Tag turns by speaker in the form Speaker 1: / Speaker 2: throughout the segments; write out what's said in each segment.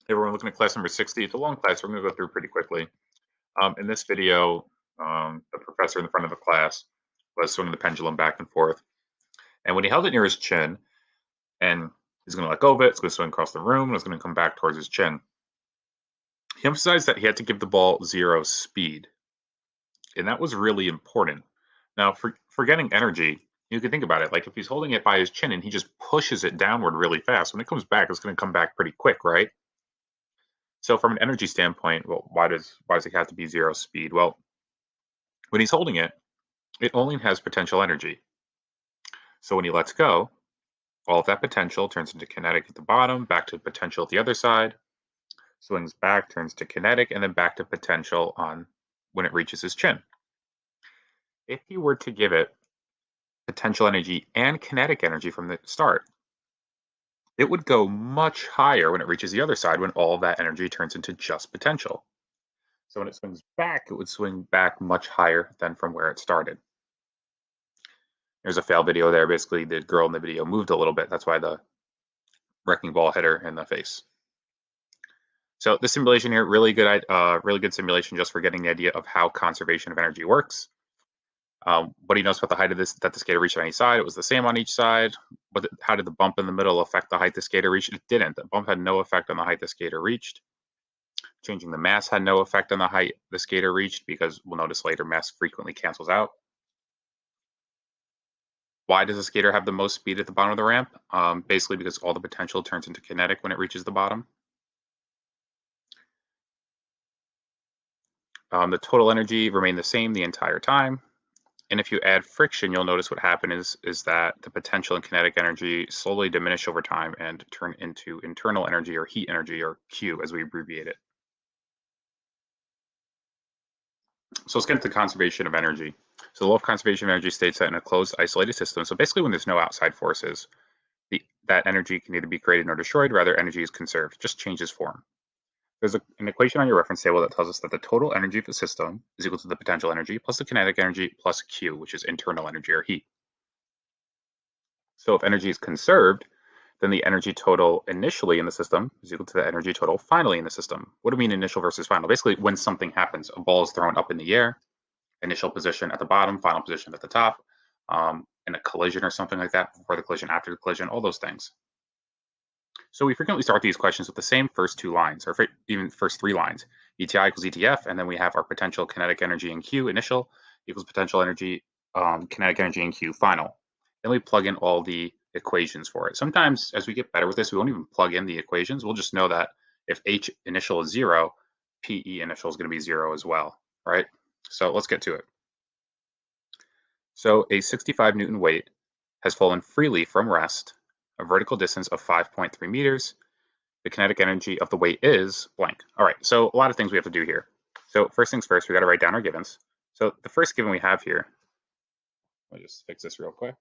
Speaker 1: Everyone looking at class number 60. It's a long class. We're going to go through pretty quickly. In this video, the professor in the front of the class was swinging the pendulum back and forth. And when he held it near his chin, and he's going to let go of it, it's going to swing across the room, and it's going to come back towards his chin. He emphasized that he had to give the ball zero speed. And that was really important. Now, for getting energy, you can think about it. Like if he's holding it by his chin and he just pushes it downward really fast, when it comes back, it's going to come back pretty quick, right? So from an energy standpoint, well, why does it have to be zero speed? Well, when he's holding it, it only has potential energy. So when he lets go, all of that potential turns into kinetic at the bottom, back to potential at the other side, swings back, turns to kinetic, and then back to potential on when it reaches his chin. If you were to give it potential energy and kinetic energy from the start, it would go much higher when it reaches the other side when all of that energy turns into just potential. So when it swings back, it would swing back much higher than from where it started. There's a fail video there. Basically, the girl in the video moved a little bit. That's why the wrecking ball hit her in the face. So this simulation here, really good simulation just for getting the idea of how conservation of energy works. What do you notice about the height of this that the skater reached on each side? It was the same on each side. How did the bump in the middle affect the height the skater reached? It didn't. The bump had no effect on the height the skater reached. Changing the mass had no effect on the height the skater reached because we'll notice later mass frequently cancels out. Why does the skater have the most speed at the bottom of the ramp? Basically because all the potential turns into kinetic when it reaches the bottom. The total energy remained the same the entire time. And if you add friction, you'll notice what happened is that the potential and kinetic energy slowly diminish over time and turn into internal energy or heat energy, or Q as we abbreviate it. So let's get into conservation of energy. So the law of conservation of energy states that in a closed, isolated system, so basically when there's no outside forces, that energy can either be created nor destroyed, rather energy is conserved, just changes form. There's an equation on your reference table that tells us that the total energy of the system is equal to the potential energy plus the kinetic energy plus Q, which is internal energy or heat. So if energy is conserved, then the energy total initially in the system is equal to the energy total finally in the system. What do we mean initial versus final? Basically, when something happens, a ball is thrown up in the air, initial position at the bottom, final position at the top, in a collision or something like that, before the collision, after the collision, all those things. So we frequently start these questions with the same first two lines, or even first three lines. ETI equals ETF, and then we have our potential kinetic energy in Q initial equals potential energy, kinetic energy in Q final. Then we plug in all the equations for it. Sometimes as we get better with this, we won't even plug in the equations. We'll just know that if H initial is 0, PE initial is going to be 0 as well, right? So let's get to it. So a 65 Newton weight has fallen freely from rest, a vertical distance of 5.3 meters. The kinetic energy of the weight is blank. All right, so a lot of things we have to do here. So first things first, we got to write down our givens. So the first given we have here, let me just fix this real quick.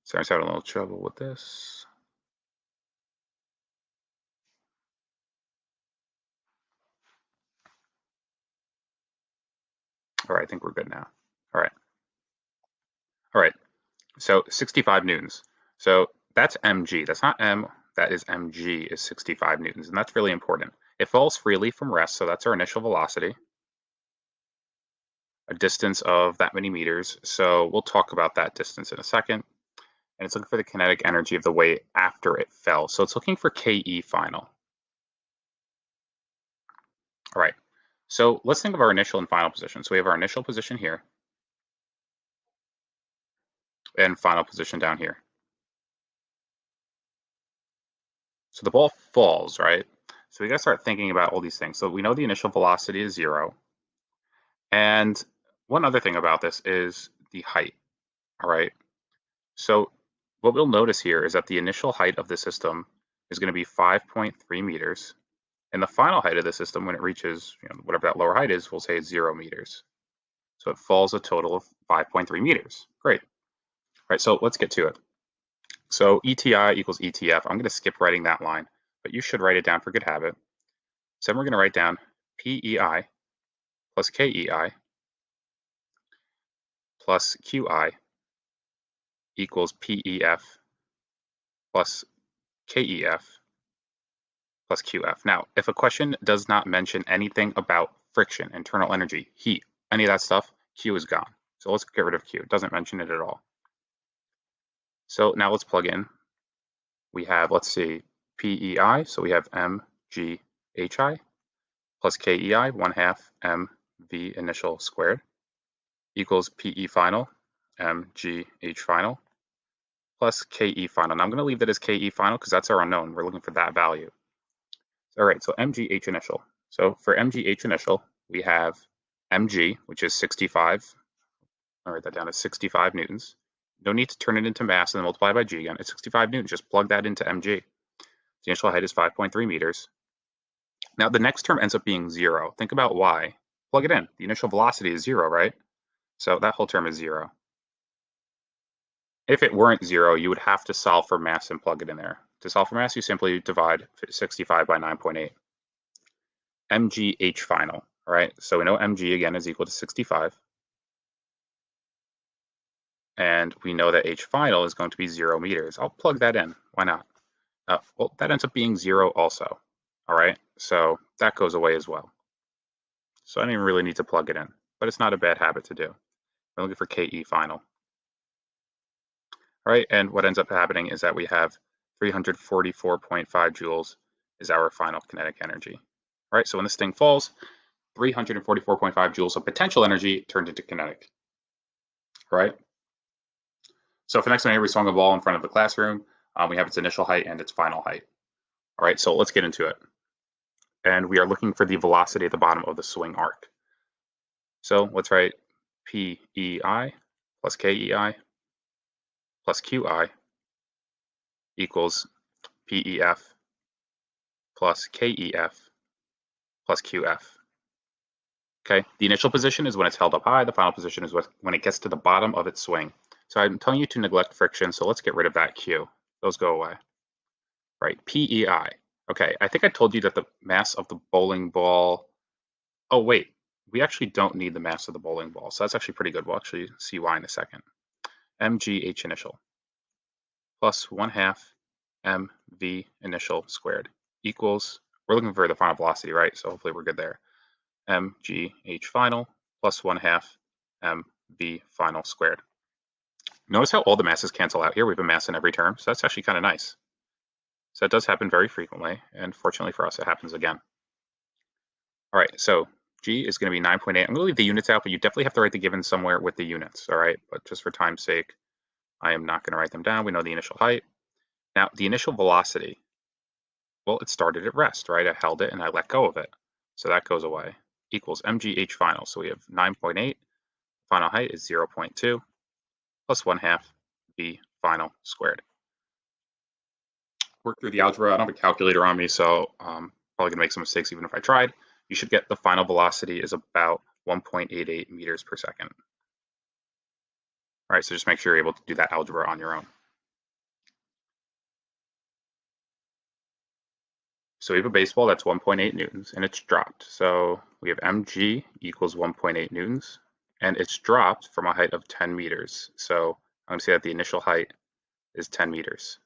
Speaker 1: Sorry, I was having a little trouble with this. All right, I think we're good now. All right. All right, so 65 newtons. So that's mg. That's not m, that is mg is 65 newtons, and that's really important. It falls freely from rest, so that's our initial velocity, a distance of that many meters. So we'll talk about that distance in a second. And it's looking for the kinetic energy of the weight after it fell. So it's looking for Ke final. All right. So let's think of our initial and final position. So we have our initial position here and final position down here. So the ball falls, right? So we got to start thinking about all these things. So we know the initial velocity is 0. And one other thing about this is the height. All right. So what we'll notice here is that the initial height of the system is going to be 5.3 meters. And the final height of the system, when it reaches whatever that lower height is, we'll say 0 meters. So it falls a total of 5.3 meters. Great. All right, so let's get to it. So ETI equals ETF. I'm going to skip writing that line, but you should write it down for good habit. So then we're going to write down PEI plus KEI plus QI equals PEF plus KEF plus QF. Now, if a question does not mention anything about friction, internal energy, heat, any of that stuff, Q is gone. So let's get rid of Q. It doesn't mention it at all. So now let's plug in. We have, let's see, PEI, so we have MGHI plus KEI, 1/2 MV initial squared equals PE final, MGH final, plus KE final. Now I'm going to leave that as KE final because that's our unknown. We're looking for that value. All right, so MGH initial. So for MGH initial, we have mg, which is 65. I'll write that down as 65 newtons. No need to turn it into mass and then multiply by g again. It's 65 newtons. Just plug that into mg. The initial height is 5.3 meters. Now the next term ends up being 0. Think about why. Plug it in. The initial velocity is 0, right? So that whole term is 0. If it weren't 0, you would have to solve for mass and plug it in there. To solve for mass, you simply divide 65 by 9.8. MGH final, all right? So we know mg again is equal to 65. And we know that h final is going to be 0 meters. I'll plug that in. Why not? Well, that ends up being 0 also. All right, so that goes away as well. So I don't even really need to plug it in, but it's not a bad habit to do. We're looking for KE final. All right, and what ends up happening is that we have 344.5 joules is our final kinetic energy. All right, so when this thing falls, 344.5 joules of potential energy turned into kinetic. All right. So for next time we swung a ball in front of the classroom, we have its initial height and its final height. All right, so let's get into it. And we are looking for the velocity at the bottom of the swing arc. So let's write PEI plus KEI plus QI equals PEF plus KEF plus QF. Okay, the initial position is when it's held up high. The final position is when it gets to the bottom of its swing. So I'm telling you to neglect friction, so let's get rid of that Q. Those go away. Right, PEI. Okay, I think I told you that the mass of the bowling ball... Oh, wait, we actually don't need the mass of the bowling ball, so that's actually pretty good. We'll actually see why in a second. MGH initial plus 1/2 MV initial squared equals, we're looking for the final velocity, right? So hopefully we're good there. MGH final plus 1/2 MV final squared. Notice how all the masses cancel out here. We have a mass in every term, so that's actually kind of nice. So that does happen very frequently, and fortunately for us, it happens again. All right, so G is going to be 9.8. I'm going to leave the units out, but you definitely have to write the given somewhere with the units, all right? But just for time's sake, I am not going to write them down. We know the initial height. Now, the initial velocity, well, it started at rest, right? I held it and I let go of it. So that goes away, equals MGH final. So we have 9.8, final height is 0.2, plus 1/2 V final squared. Work through the algebra. I don't have a calculator on me, so probably going to make some mistakes even if I tried. You should get the final velocity is about 1.88 meters per second. All right, so just make sure you're able to do that algebra on your own. So we have a baseball that's 1.8 newtons and it's dropped. So we have mg equals 1.8 newtons and it's dropped from a height of 10 meters. So I'm going to say that the initial height is 10 meters.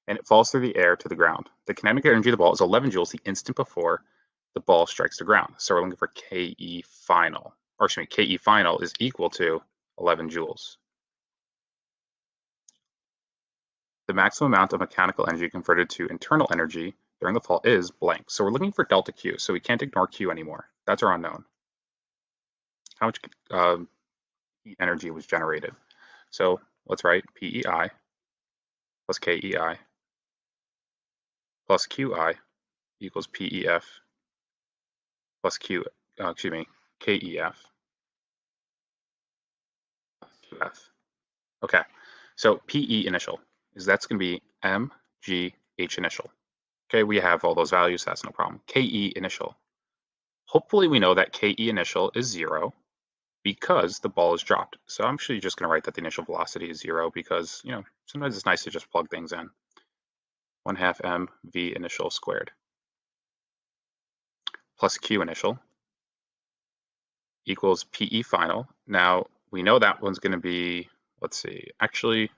Speaker 1: And it falls through the air to the ground. The kinetic energy of the ball is 11 joules the instant before the ball strikes the ground. So we're looking for KE final, or excuse me, KE final is equal to 11 joules. The maximum amount of mechanical energy converted to internal energy during the fall is blank. So we're looking for delta Q, so we can't ignore Q anymore. That's our unknown. How much heat energy was generated? So let's write PEI plus KEI plus QI equals PEF plus KEF. QF. Okay, so PE initial that's going to be MGH initial. Okay, we have all those values, so that's no problem. KE initial. Hopefully we know that KE initial is 0 because the ball is dropped. So I'm actually just going to write that the initial velocity is 0 because, you know, sometimes it's nice to just plug things in. 1/2 MV initial squared plus Q initial equals PE final. Now, we know that one's going to be let's see, actually,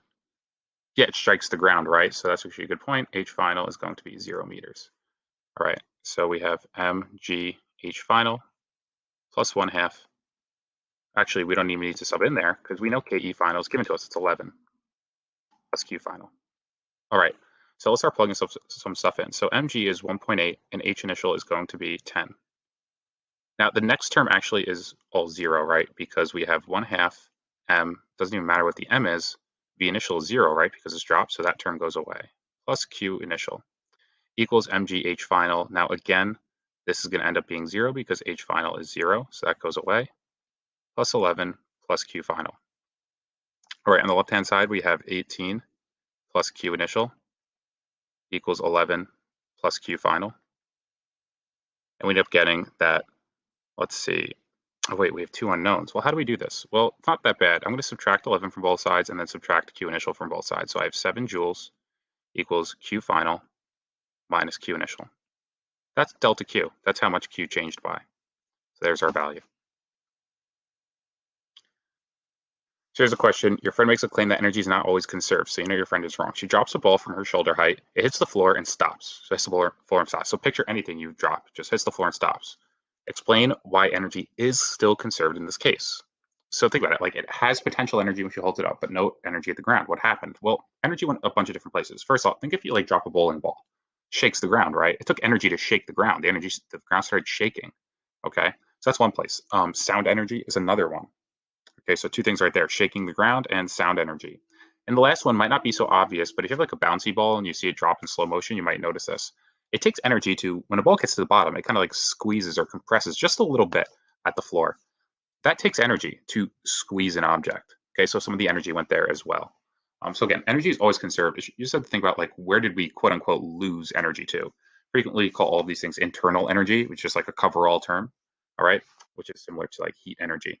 Speaker 1: yeah, it strikes the ground, right? So that's actually a good point. H final is going to be 0 meters. All right, so we have mg H final plus 1/2. Actually, we don't even need to sub in there because we know KE final is given to us. It's 11 plus Q final. All right, so let's start plugging some stuff in. So mg is 1.8 and H initial is going to be 10. Now the next term actually is all 0, right? Because we have 1/2 m, doesn't even matter what the m is, v initial is 0, right? Because it's dropped, so that term goes away. Plus Q initial equals mg H final. Now again, this is going to end up being 0 because H final is 0, so that goes away. Plus 11 plus Q final. All right, on the left-hand side, we have 18 plus Q initial equals 11 plus Q final. And we end up getting that, let's see, oh wait, we have two unknowns. Well, how do we do this? Well, it's not that bad. I'm going to subtract 11 from both sides and then subtract Q initial from both sides. So I have 7 joules equals Q final minus Q initial. That's delta Q. That's how much Q changed by. So there's our value. So here's a question. Your friend makes a claim that energy is not always conserved, so you know your friend is wrong. She drops a ball from her shoulder height. It hits the floor and stops. So hits the floor and stops. So picture anything you drop. Just hits the floor and stops. Explain why energy is still conserved in this case. So think about it. Like it has potential energy when she holds it up, but no energy at the ground. What happened? Well, energy went a bunch of different places. First off, think if you like drop a bowling ball, shakes the ground, right? It took energy to shake the ground. The ground started shaking. Okay, so that's one place. Sound energy is another one. Okay, so two things right there, shaking the ground and sound energy. And the last one might not be so obvious, but if you have like a bouncy ball and you see it drop in slow motion, you might notice this. It takes energy to, when a ball gets to the bottom, it kind of like squeezes or compresses just a little bit at the floor. That takes energy to squeeze an object. Okay, so some of the energy went there as well. So again, energy is always conserved. You just have to think about like where did we quote unquote lose energy to? Frequently call all of these things internal energy, which is like a coverall term, all right, which is similar to like heat energy.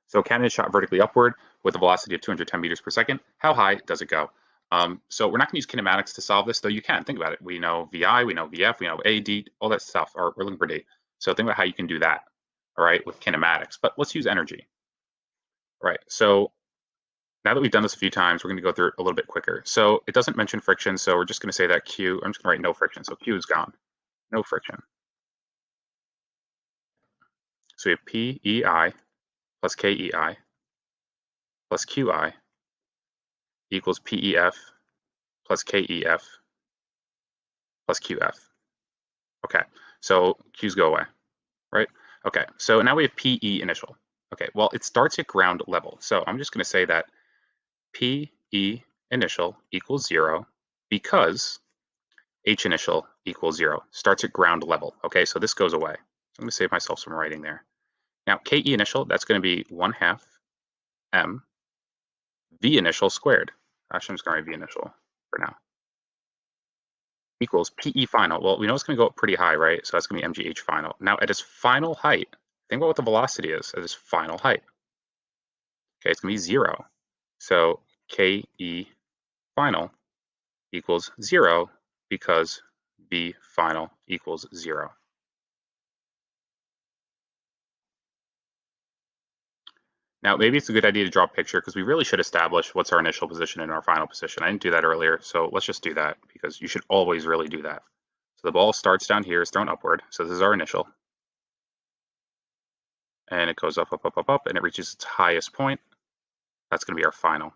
Speaker 1: So a cannon is shot vertically upward with a velocity of 210 meters per second. How high does it go? So we're not going to use kinematics to solve this, though you can. Think about it. We know VI, we know VF, we know AD, all that stuff, or we're looking for D. So think about how you can do that, all right, with kinematics. But let's use energy. All right, so now that we've done this a few times, we're going to go through it a little bit quicker. So it doesn't mention friction, so we're just going to say that Q, I'm just going to write no friction. So Q is gone, no friction. So we have PEI plus KEI plus QI equals PEF plus KEF plus QF. Okay, so Q's go away, right? Okay, so now we have PE initial. Okay, well, it starts at ground level. So I'm just going to say that PE initial equals 0 because H initial equals 0. Starts at ground level. Okay, so this goes away. So I'm going to save myself some writing there. Now, KE initial, that's going to be 1/2 M V initial squared. Actually, I'm just going to write V initial for now. Equals PE final. Well, we know it's going to go up pretty high, right? So that's going to be MGH final. Now, at its final height, think about what the velocity is at its final height. Okay, it's going to be 0. So KE final equals 0 because V final equals 0. Now, maybe it's a good idea to draw a picture because we really should establish what's our initial position and our final position. I didn't do that earlier, so let's just do that because you should always really do that. So the ball starts down here, is thrown upward. So this is our initial. And it goes up, up, up, up, up, and it reaches its highest point. That's going to be our final.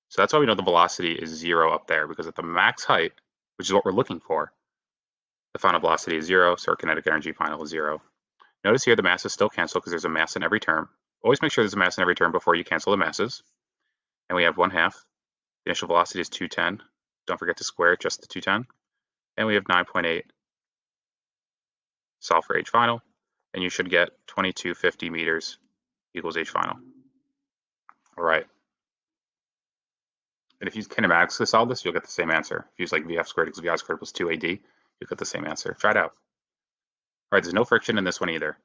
Speaker 1: So that's why we know the velocity is 0 up there, because at the max height, which is what we're looking for, the final velocity is 0, so our kinetic energy final is 0. Notice here the masses still cancel because there's a mass in every term. Always make sure there's a mass in every term before you cancel the masses. And we have 1/2. The initial velocity is 210. Don't forget to square it, just the 210. And we have 9.8. Solve for H final. And you should get 2250 meters equals H final. All right. And if you use kinematics to solve this, you'll get the same answer. If you use like VF squared equals VI squared plus 2AD, you'll get the same answer. Try it out. All right, there's no friction in this one either.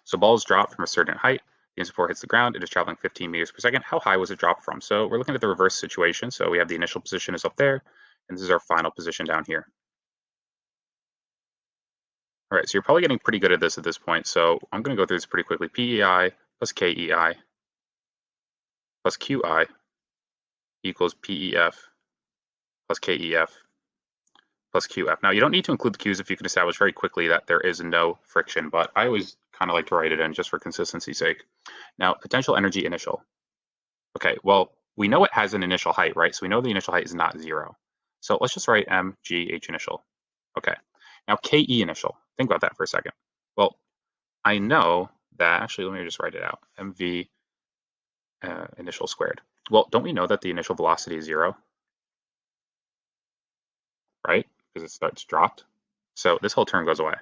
Speaker 1: So ball is dropped from a certain height. The instant before it hits the ground, it is traveling 15 meters per second. How high was it dropped from? So we're looking at the reverse situation. So we have the initial position is up there, and this is our final position down here. All right, so you're probably getting pretty good at this point. So I'm going to go through this pretty quickly. PEI plus KEI plus QI equals PEF plus KEF plus QF. Now, you don't need to include the Q's if you can establish very quickly that there is no friction, but I always kind of like to write it in just for consistency's sake. Now, potential energy initial. Okay, well, we know it has an initial height, right? So we know the initial height is not 0. So let's just write mgh initial. Okay, now KE initial. Think about that for a second. Well, I know that, actually, let me just write it out. mv initial squared. Well, don't we know that the initial velocity is 0? Right? Because it starts dropped. So this whole term goes away.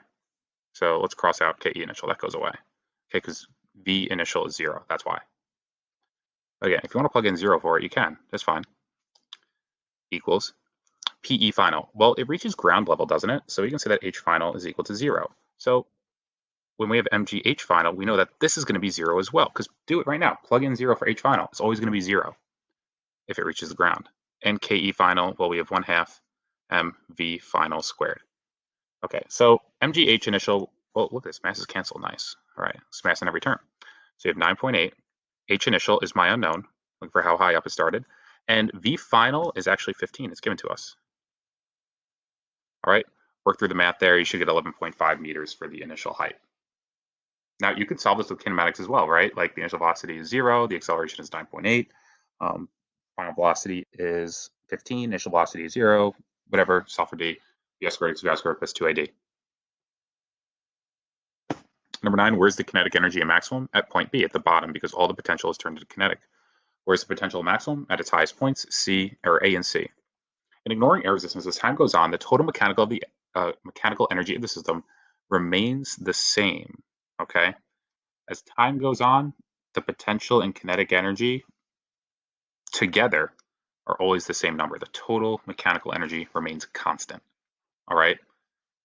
Speaker 1: So let's cross out KE initial, that goes away. Okay, because V initial is 0, that's why. Again, if you want to plug in 0 for it, you can, that's fine. Equals PE final. Well, it reaches ground level, doesn't it? So we can say that H final is equal to 0. So when we have MGH final, we know that this is going to be 0 as well, because do it right now. Plug in 0 for H final. It's always going to be 0 if it reaches the ground. And KE final, well, we have 1/2 MV final squared. Okay, so MGH initial, well, look at this, masses cancel, nice. All right, it's mass in every term. So you have 9.8. H initial is my unknown, looking for how high up it started. And V final is actually 15, it's given to us. All right, work through the math there, you should get 11.5 meters for the initial height. Now you could solve this with kinematics as well, right? Like the initial velocity is 0, the acceleration is 9.8, final velocity is 15, initial velocity is 0, whatever, solve for D, V squared equals V squared plus 2AD. Number 9, where's the kinetic energy at maximum? At point B, at the bottom, because all the potential is turned into kinetic. Where's the potential maximum? At its highest points, C or A and C. And ignoring air resistance, as time goes on, the total mechanical energy of the system remains the same. Okay, as time goes on, the potential and kinetic energy together are always the same number. The total mechanical energy remains constant. All right,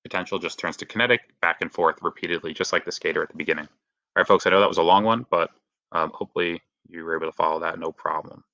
Speaker 1: potential just turns to kinetic back and forth repeatedly, just like the skater at the beginning. All right, folks, I know that was a long one, but hopefully you were able to follow that no problem.